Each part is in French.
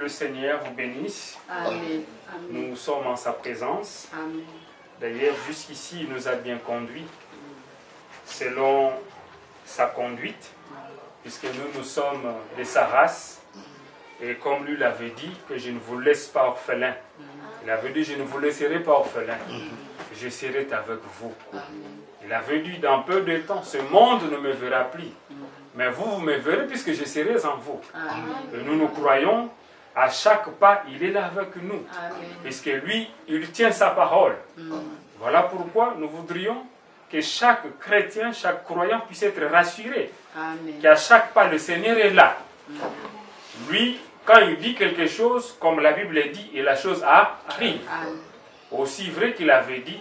le Seigneur vous bénisse. Amen. Nous sommes en sa présence. Amen. D'ailleurs, jusqu'ici, il nous a bien conduits selon sa conduite, puisque nous sommes de sa race. Et comme lui l'avait dit, que je ne vous laisse pas orphelin. Il avait dit, je ne vous laisserai pas orphelin. Je serai avec vous. Il avait dit, dans peu de temps, ce monde ne me verra plus. Mais vous me verrez puisque je serai en vous. Et nous croyons, à chaque pas, il est là avec nous. Puisque lui, il tient sa parole. Voilà pourquoi nous voudrions que chaque chrétien, chaque croyant puisse être rassuré. Qu'à chaque pas, le Seigneur est là. Lui, quand il dit quelque chose, comme la Bible dit, et la chose arrive. Aussi vrai qu'il avait dit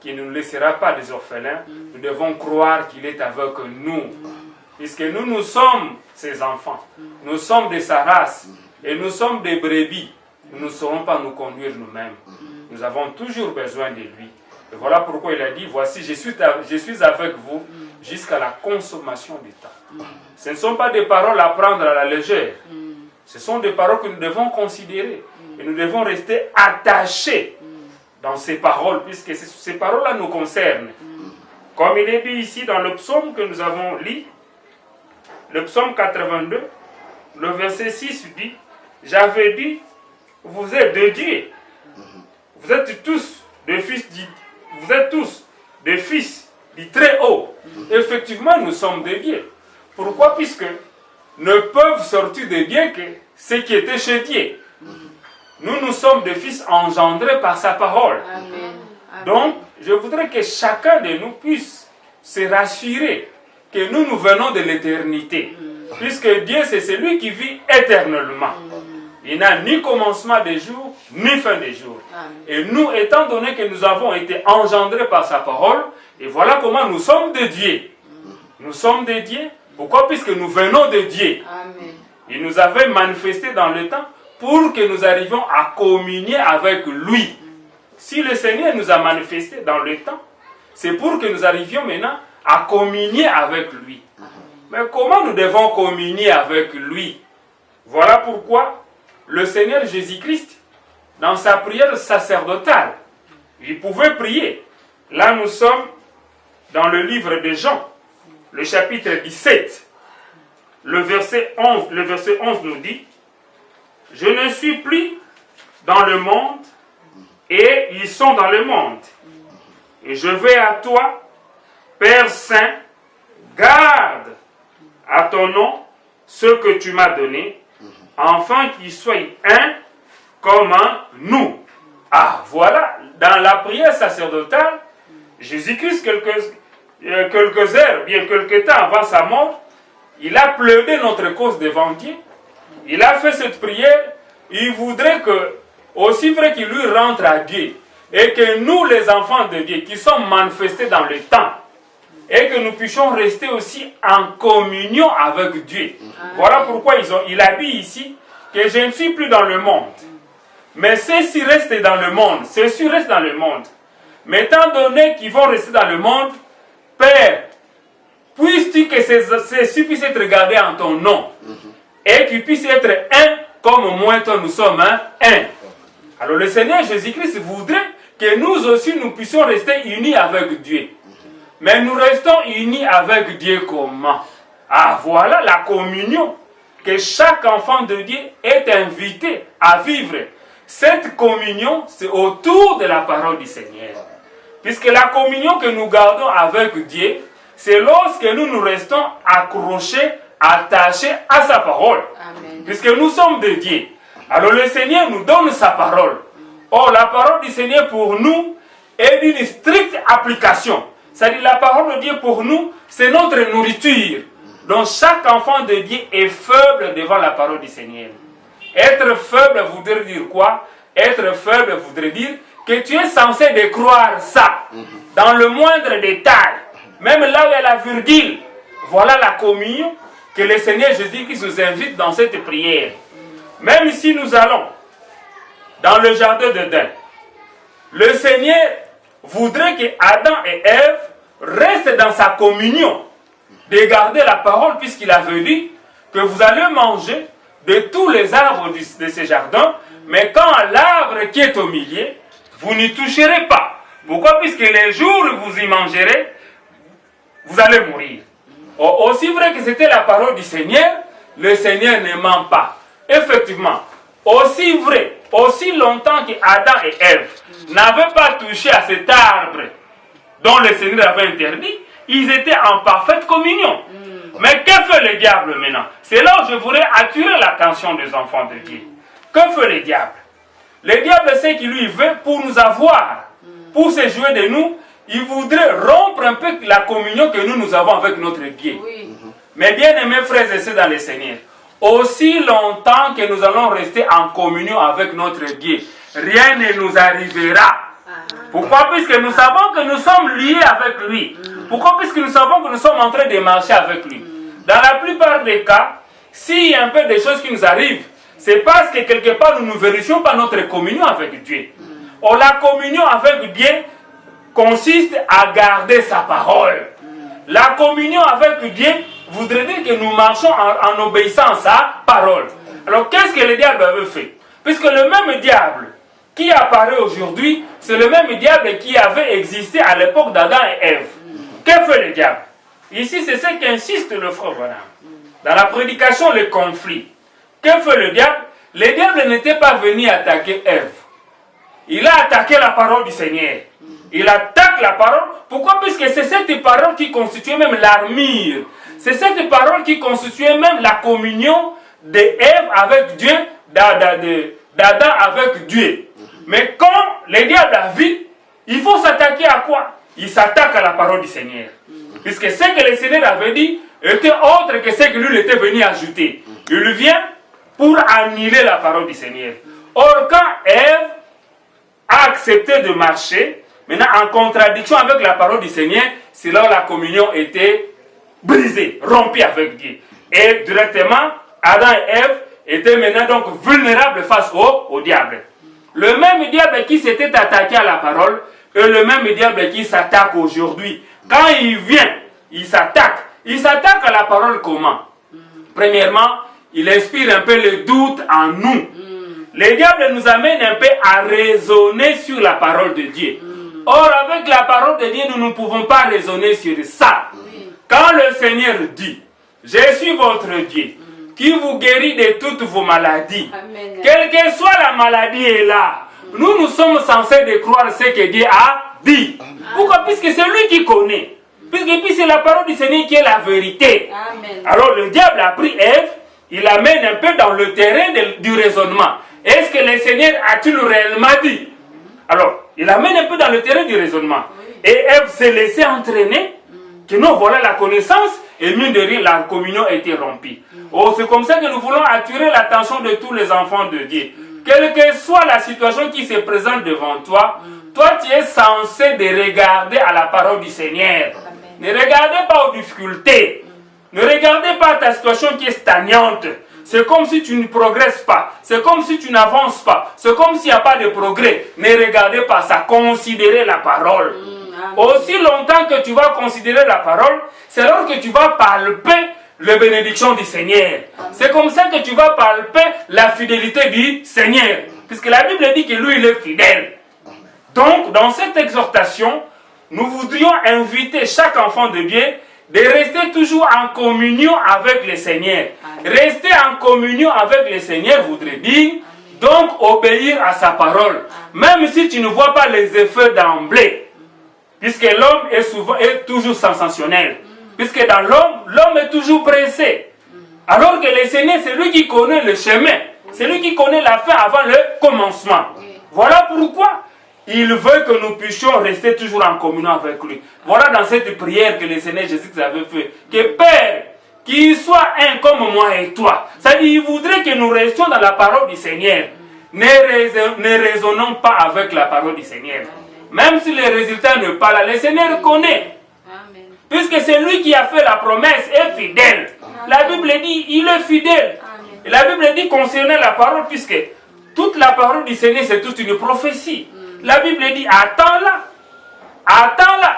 qu'il ne nous laissera pas des orphelins, nous devons croire qu'il est avec nous. Puisque nous sommes ses enfants, nous sommes de sa race, et nous sommes des brebis. Nous ne saurons pas nous conduire nous-mêmes. Nous avons toujours besoin de lui. Et voilà pourquoi il a dit, voici, je suis avec vous jusqu'à la consommation du temps. Ce ne sont pas des paroles à prendre à la légère. Ce sont des paroles que nous devons considérer. Et nous devons rester attachés dans ces paroles, puisque ces paroles-là nous concernent. Comme il est dit ici dans le psaume que nous avons lu, le psaume 82, le verset 6 dit, j'avais dit, vous êtes de Dieu. Vous êtes tous des fils du Très-Haut. Effectivement, nous sommes des Dieu. Pourquoi? Puisque ne peuvent sortir de Dieu que ceux qui étaient chez Dieu. Nous sommes des fils engendrés par sa parole. Amen. Donc, je voudrais que chacun de nous puisse se rassurer que nous venons de l'éternité. Puisque Dieu, c'est celui qui vit éternellement. Il n'a ni commencement des jours, ni fin des jours. Et nous, étant donné que nous avons été engendrés par sa parole, et voilà comment nous sommes de Dieu. Nous sommes de Dieu. Pourquoi? Puisque nous venons de Dieu. Amen. Il nous avait manifesté dans le temps pour que nous arrivions à communier avec lui. Si le Seigneur nous a manifesté dans le temps, c'est pour que nous arrivions maintenant à communier avec lui. Mais comment nous devons communier avec lui? Voilà pourquoi le Seigneur Jésus-Christ, dans sa prière sacerdotale, il pouvait prier. Là, nous sommes dans le livre de Jean, le chapitre 17, le verset 11. Le verset 11 nous dit, « Je ne suis plus dans le monde, et ils sont dans le monde. Et je vais à toi, Père Saint, garde à ton nom ce que tu m'as donné, afin qu'ils soient un comme nous. » Ah, voilà, dans la prière sacerdotale, Jésus-Christ, quelques heures, bien quelques temps avant sa mort, il a plaidé notre cause devant Dieu. Il a fait cette prière. Il voudrait que, aussi vrai qu'il lui rentre à Dieu, et que nous, les enfants de Dieu, qui sommes manifestés dans le temps, et que nous puissions rester aussi en communion avec Dieu. Voilà pourquoi il a dit ici que je ne suis plus dans le monde. Mais ceux-ci restent dans le monde. Ceux-ci restent dans le monde. Mais étant donné qu'ils vont rester dans le monde, Père, puisses-tu que ceux-ci puissent être gardés en ton nom, et qu'ils puissent être un, comme moi et toi nous sommes un. Alors le Seigneur Jésus-Christ voudrait que nous aussi nous puissions rester unis avec Dieu. Mais nous restons unis avec Dieu comment? Ah, voilà la communion que chaque enfant de Dieu est invité à vivre. Cette communion, c'est autour de la parole du Seigneur. Puisque la communion que nous gardons avec Dieu, c'est lorsque nous restons accrochés, attachés à sa parole. Amen. Puisque nous sommes de Dieu. Alors le Seigneur nous donne sa parole. Or, la parole du Seigneur pour nous est d'une stricte application. C'est-à-dire la parole de Dieu pour nous, c'est notre nourriture. Donc chaque enfant de Dieu est faible devant la parole du Seigneur. Être faible voudrait dire quoi? Être faible voudrait dire que tu es censé de croire ça. Dans le moindre détail. Même là où il y a la virgule. Voilà la communion que le Seigneur Jésus-Christ nous invite dans cette prière. Même si nous allons dans le jardin d'Éden, le Seigneur voudrait que Adam et Ève restent dans sa communion, de garder la parole, puisqu'il avait dit que vous allez manger de tous les arbres de ce jardin, mais quand l'arbre qui est au milieu, vous n'y toucherez pas. Pourquoi? Puisque les jours où vous y mangerez, vous allez mourir. Aussi vrai que c'était la parole du Seigneur, le Seigneur ne ment pas. Effectivement, aussi vrai, aussi longtemps que Adam et Ève n'avaient pas touché à cet arbre dont le Seigneur avait interdit, ils étaient en parfaite communion. Mais que fait le diable maintenant? C'est là où je voudrais attirer l'attention des enfants de Dieu. Que fait le diable? Le diable, c'est qu'il lui veut pour nous avoir, pour se jouer de nous. Il voudrait rompre un peu la communion que nous avons avec notre Dieu. Oui. Mais bien aimés frères et sœurs dans le Seigneur, aussi longtemps que nous allons rester en communion avec notre Dieu, rien ne nous arrivera. Pourquoi? Puisque nous savons que nous sommes liés avec lui. Pourquoi? Puisque nous savons que nous sommes en train de marcher avec lui. Dans la plupart des cas, s'il y a un peu des choses qui nous arrivent, c'est parce que quelque part nous ne vérifions pas notre communion avec Dieu. Or, la communion avec Dieu consiste à garder sa parole. La communion avec Dieu voudrait dire que nous marchons en obéissant à sa parole. Alors, qu'est-ce que le diable avait fait? Puisque le même diable qui apparaît aujourd'hui, c'est le même diable qui avait existé à l'époque d'Adam et Ève. Que fait le diable? Ici, c'est ce qu'insiste le frère Branham. Dans la prédication, le conflit. Que fait le diable? Le diable n'était pas venu attaquer Ève. Il a attaqué la parole du Seigneur. Il attaque la parole. Pourquoi? Puisque c'est cette parole qui constituait même l'armure. C'est cette parole qui constituait même la communion d'Ève avec Dieu, d'Adam avec Dieu. Mais quand le diable a vu, il faut s'attaquer à quoi? Il s'attaque à la parole du Seigneur. Puisque ce que le Seigneur avait dit était autre que ce que lui était venu ajouter. Il vient pour annuler la parole du Seigneur. Or, quand Ève a accepté de marcher, maintenant en contradiction avec la parole du Seigneur, c'est là où la communion était brisée, rompue avec Dieu. Et directement, Adam et Ève étaient maintenant donc vulnérables face au diable. Le même diable qui s'était attaqué à la parole est le même diable qui s'attaque aujourd'hui. Quand il vient, il s'attaque. Il s'attaque à la parole comment? Premièrement, il inspire un peu le doute en nous. Le diable nous amène un peu à raisonner sur la parole de Dieu. Or, avec la parole de Dieu, nous ne pouvons pas raisonner sur ça. Quand le Seigneur dit, je suis votre Dieu, qui vous guérit de toutes vos maladies, quelle que soit la maladie est là, nous sommes censés de croire ce que Dieu a dit. Pourquoi? Puisque c'est lui qui connaît. Puisque puis c'est la parole du Seigneur qui est la vérité. Amen. Alors le diable a pris Ève, il l'amène un peu dans le terrain du raisonnement. Est-ce que le Seigneur a-t-il réellement dit? Alors, il l'amène un peu dans le terrain du raisonnement. Et Ève s'est laissée entraîner, que nous voilà la connaissance, et mine de rien, la communion a été rompue. Oh, c'est comme ça que nous voulons attirer l'attention de tous les enfants de Dieu. Quelle que soit la situation qui se présente devant toi, toi tu es censé de regarder à la parole du Seigneur. Ne regardez pas aux difficultés. Ne regardez pas ta situation qui est stagnante. C'est comme si tu ne progresses pas. C'est comme si tu n'avances pas. C'est comme s'il n'y a pas de progrès. Ne regardez pas ça. Considérez la parole. Aussi longtemps que tu vas considérer la parole, c'est alors que tu vas palper la bénédiction du Seigneur. C'est comme ça que tu vas palper la fidélité du Seigneur. Puisque la Bible dit que lui, il est fidèle. Donc, dans cette exhortation, nous voudrions inviter chaque enfant de Dieu de rester toujours en communion avec le Seigneur. Rester en communion avec le Seigneur voudrait dire donc obéir à sa parole. Même si tu ne vois pas les effets d'emblée. Puisque l'homme est toujours sensationnel. Puisque dans l'homme est toujours pressé. Alors que le Seigneur, c'est lui qui connaît le chemin. C'est lui qui connaît la fin avant le commencement. Voilà pourquoi il veut que nous puissions rester toujours en communion avec lui. Voilà dans cette prière que le Seigneur Jésus avait fait. Que Père, qu'il soit un comme moi et toi. C'est-à-dire, il voudrait que nous restions dans la parole du Seigneur. Ne raisonnons pas avec la parole du Seigneur. Même si les résultats ne parlent pas là, le Seigneur connaît. Amen. Puisque c'est lui qui a fait la promesse est fidèle. Amen. La Bible dit, il est fidèle. Amen. Et la Bible dit concernant la parole, puisque toute la parole du Seigneur, c'est toute une prophétie. La Bible dit, attends-la,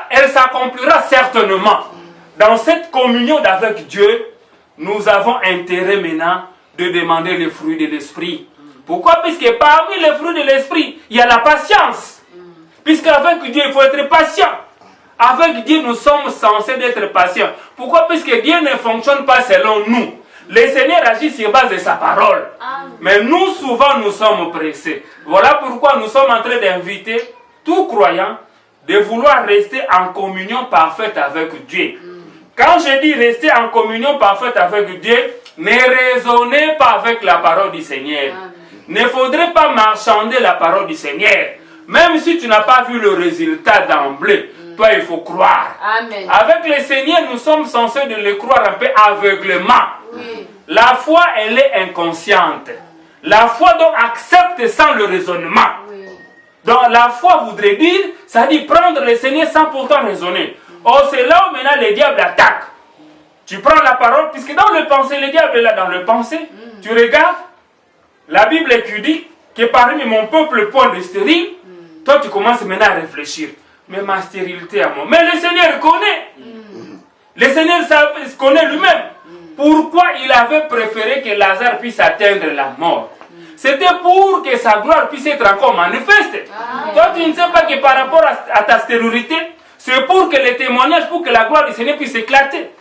elle s'accomplira certainement. Dans cette communion avec Dieu, nous avons intérêt maintenant de demander les fruits de l'esprit. Pourquoi? Puisque parmi les fruits de l'esprit, il y a la patience. Puisqu'avec Dieu, il faut être patient. Avec Dieu, nous sommes censés être patients. Pourquoi? Puisque Dieu ne fonctionne pas selon nous. Le Seigneur agit sur base de sa parole. Mais nous, souvent, nous sommes pressés. Voilà pourquoi nous sommes en train d'inviter tout croyant de vouloir rester en communion parfaite avec Dieu. Quand je dis rester en communion parfaite avec Dieu, ne raisonnez pas avec la parole du Seigneur. Ne faudrait pas marchander la parole du Seigneur. Même si tu n'as pas vu le résultat d'emblée, toi il faut croire. Amen. Avec le Seigneur, nous sommes censés de le croire un peu aveuglément. Oui. La foi, elle est inconsciente. La foi donc accepte sans le raisonnement. Oui. Donc la foi voudrait dire, ça dit prendre le Seigneur sans pourtant raisonner. Or c'est là où maintenant le diable attaque. Tu prends la parole, puisque dans le pensée, le diable est là dans le pensée. Tu regardes, la Bible dit que parmi mon peuple point de stérile, toi tu commences maintenant à réfléchir. Mais ma stérilité à moi. Mais le Seigneur connaît. Le Seigneur connaît lui-même. Pourquoi il avait préféré que Lazare puisse atteindre la mort? C'était pour que sa gloire puisse être encore manifeste. Toi tu ne sais pas que par rapport à ta stérilité, c'est pour que le témoignage, pour que la gloire du Seigneur puisse éclater.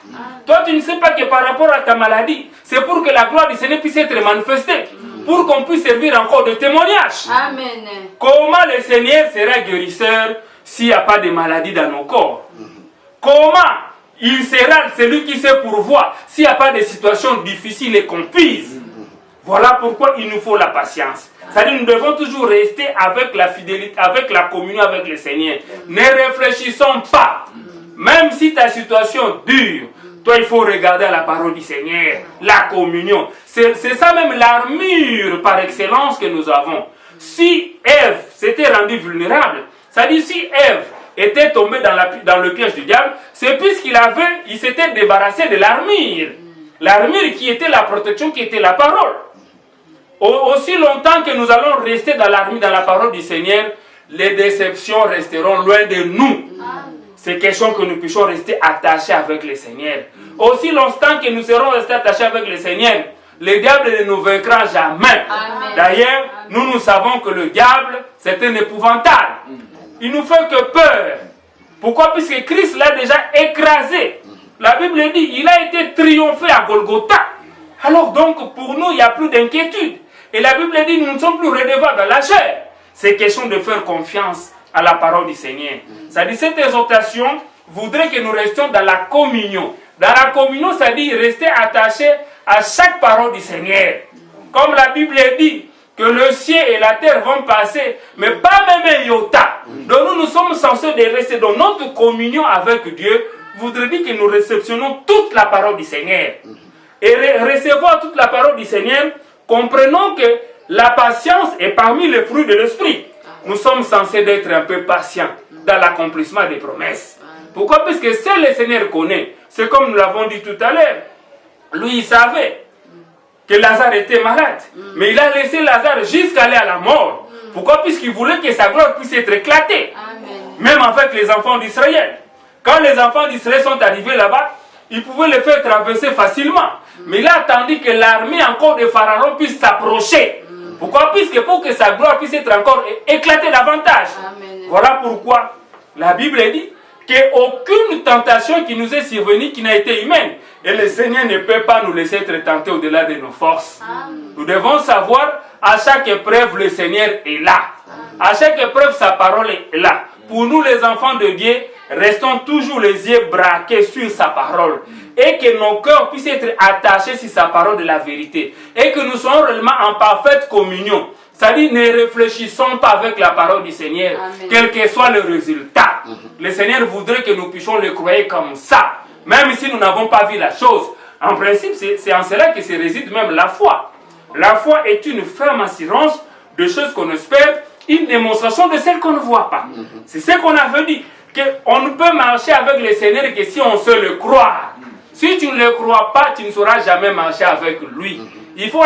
Toi tu ne sais pas que par rapport à ta maladie, c'est pour que la gloire du Seigneur puisse être manifestée. Pour qu'on puisse servir encore de témoignage. Amen. Comment le Seigneur sera guérisseur s'il n'y a pas de maladie dans nos corps? Comment il sera celui qui sait pourvoir s'il n'y a pas de situations difficiles et confuses? Voilà pourquoi il nous faut la patience. C'est-à-dire nous devons toujours rester avec la fidélité, avec la communion avec le Seigneur. Ne réfléchissons pas. Même si ta situation dure, toi il faut regarder la parole du Seigneur, la communion. C'est ça même l'armure par excellence que nous avons. Si Ève s'était rendue vulnérable, c'est-à-dire si Ève était tombée dans le piège du diable, c'est puisqu'il s'était débarrassé de l'armure. L'armure qui était la protection, qui était la parole. Aussi longtemps que nous allons rester dans l'armure, dans la parole du Seigneur, les déceptions resteront loin de nous. C'est question que nous puissions rester attachés avec le Seigneur. Aussi longtemps que nous serons restés attachés avec le Seigneur, le diable ne nous vaincra jamais. D'ailleurs, nous savons que le diable, c'est un épouvantail. Il nous fait que peur. Pourquoi? Puisque Christ l'a déjà écrasé. La Bible dit, il a été triomphé à Golgotha. Alors donc, pour nous, il n'y a plus d'inquiétude. Et la Bible dit, nous ne sommes plus redevables à la chair. C'est question de faire confiance à la parole du Seigneur. Ça dit, cette exhortation voudrait que nous restions dans la communion. Dans la communion, ça dit rester attachés à chaque parole du Seigneur. Comme la Bible dit, que le ciel et la terre vont passer, mais pas même un iota. Donc nous sommes censés de rester dans notre communion avec Dieu. Voudrait dire que nous réceptionnons toute la parole du Seigneur. Et recevoir toute la parole du Seigneur, comprenons que la patience est parmi les fruits de l'esprit. Nous sommes censés être un peu patients dans l'accomplissement des promesses. Pourquoi? Parce que seul le Seigneur connaît. C'est comme nous l'avons dit tout à l'heure. Lui, il savait que Lazare était malade. Mais il a laissé Lazare jusqu'à aller à la mort. Pourquoi? Puisqu'il voulait que sa gloire puisse être éclatée. Même avec les enfants d'Israël. Quand les enfants d'Israël sont arrivés là-bas, ils pouvaient les faire traverser facilement. Mais il a attendu que l'armée encore de Pharaon puisse s'approcher. Pourquoi? Puisque pour que sa gloire puisse être encore éclatée davantage. Voilà pourquoi la Bible dit qu'aucune tentation qui nous est survenue qui n'a été humaine. Et le Seigneur ne peut pas nous laisser être tentés au-delà de nos forces. Nous devons savoir, à chaque épreuve, le Seigneur est là. À chaque épreuve, sa parole est là. Pour nous, les enfants de Dieu, restons toujours les yeux braqués sur sa parole. Et que nos cœurs puissent être attachés sur sa parole de la vérité. Et que nous soyons réellement en parfaite communion. C'est-à-dire, ne réfléchissons pas avec la parole du Seigneur, quel que soit le résultat. Le Seigneur voudrait que nous puissions le croire comme ça. Même si nous n'avons pas vu la chose. En principe, c'est en cela que se réside même la foi. La foi est une ferme assurance de choses qu'on espère, une démonstration de celles qu'on ne voit pas. C'est ce qu'on avait dit, qu'on ne peut marcher avec le Seigneur que si on sait le croire. Si tu ne le crois pas, tu ne sauras jamais marcher avec lui. Il faut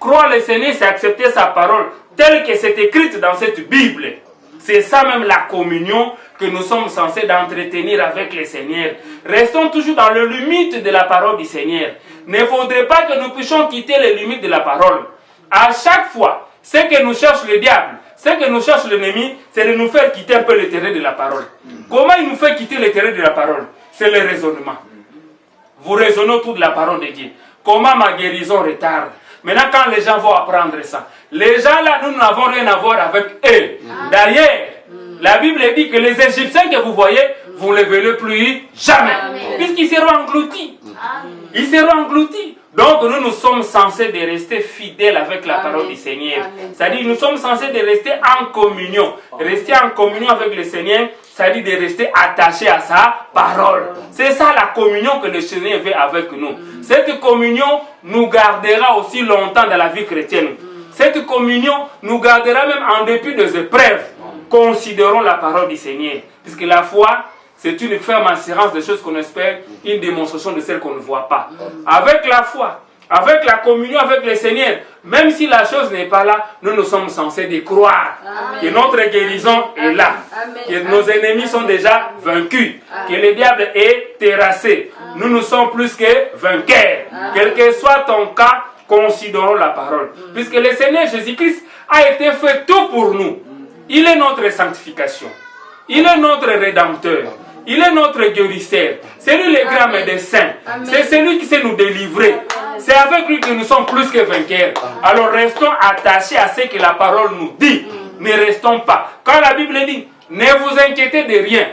croire le Seigneur, c'est accepter sa parole telle que c'est écrite dans cette Bible. C'est ça même la communion que nous sommes censés d'entretenir avec le Seigneur. Restons toujours dans le limite de la parole du Seigneur. ne faudrait pas que nous puissions quitter les limites de la parole. À chaque fois, ce que nous cherche le diable, ce que nous cherche l'ennemi, c'est de nous faire quitter un peu le terrain de la parole. Comment il nous fait quitter le terrain de la parole? C'est le raisonnement. Vous raisonnez autour de la parole de Dieu. Comment ma guérison retarde? Maintenant, quand les gens vont apprendre ça, les gens là, nous n'avons rien à voir avec eux. D'ailleurs, la Bible dit que les Égyptiens que vous voyez, vous ne les verrez plus jamais. Puisqu'ils seront engloutis. Ils seront engloutis. Donc nous sommes censés de rester fidèles avec la parole du Seigneur. C'est-à-dire nous sommes censés de rester en communion. Rester en communion avec le Seigneur, c'est-à-dire de rester attachés à sa parole. C'est ça la communion que le Seigneur veut avec nous. Cette communion nous gardera aussi longtemps dans la vie chrétienne. Cette communion nous gardera même en dépit des épreuves. Considérons la parole du Seigneur. Puisque la foi, c'est une ferme assurance des choses qu'on espère, une démonstration de celles qu'on ne voit pas. Avec la foi, avec la communion avec le Seigneur, même si la chose n'est pas là, nous sommes censés de croire que notre guérison est là, que nos ennemis sont déjà vaincus, que le diable est terrassé. Nous sommes plus que vainqueurs. Quel que soit ton cas, considérons la parole. Puisque le Seigneur Jésus-Christ a été fait tout pour nous. Il est notre sanctification. Il est notre rédempteur. Il est notre guérisseur. C'est lui le grand médecin. C'est celui qui sait nous délivrer. C'est avec lui que nous sommes plus que vainqueurs. Alors restons attachés à ce que la parole nous dit. Ne restons pas. Quand la Bible dit, ne vous inquiétez de rien.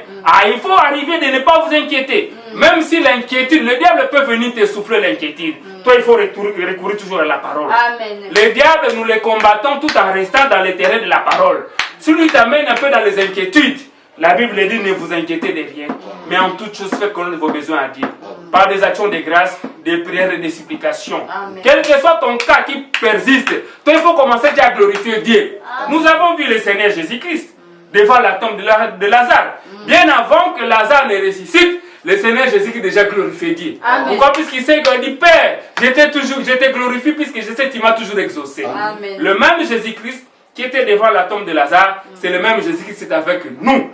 Il faut arriver de ne pas vous inquiéter. Même si l'inquiétude, le diable peut venir te souffler l'inquiétude. Toi, il faut recourir toujours à la parole. Les diables, nous les combattons tout en restant dans le terrain de la parole. Celui qui t'amène un peu dans les inquiétudes, la Bible dit ne vous inquiétez de rien, mais en toute chose faites connaître vos besoins à Dieu. Par des actions de grâce, des prières et des supplications. Quel que soit ton cas qui persiste, toi il faut commencer déjà à glorifier Dieu. Nous avons vu le Seigneur Jésus-Christ devant la tombe de Lazare. Bien avant que Lazare ne ressuscite, le Seigneur Jésus-Christ déjà glorifié Dieu. Pourquoi? Puisqu'il sait qu'il dit, Père, j'étais glorifié puisque je sais que tu m'as toujours exaucé. Le même Jésus-Christ qui était devant la tombe de Lazare, c'est le même Jésus qui est avec nous.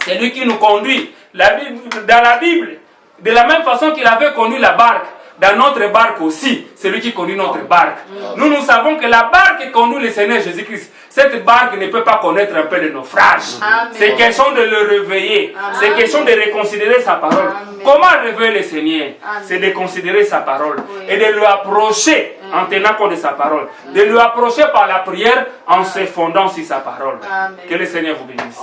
C'est lui qui nous conduit. Dans la Bible, de la même façon qu'il avait conduit la barque, dans notre barque aussi, c'est lui qui conduit notre barque. Nous savons que la barque qui conduit le Seigneur Jésus-Christ, cette barque ne peut pas connaître un peu le naufrage. C'est question de le réveiller. C'est question de reconsidérer sa parole. Comment réveiller le Seigneur? C'est de considérer sa parole et de lui approcher en tenant compte de sa parole. De lui approcher par la prière en se fondant sur sa parole. Que le Seigneur vous bénisse.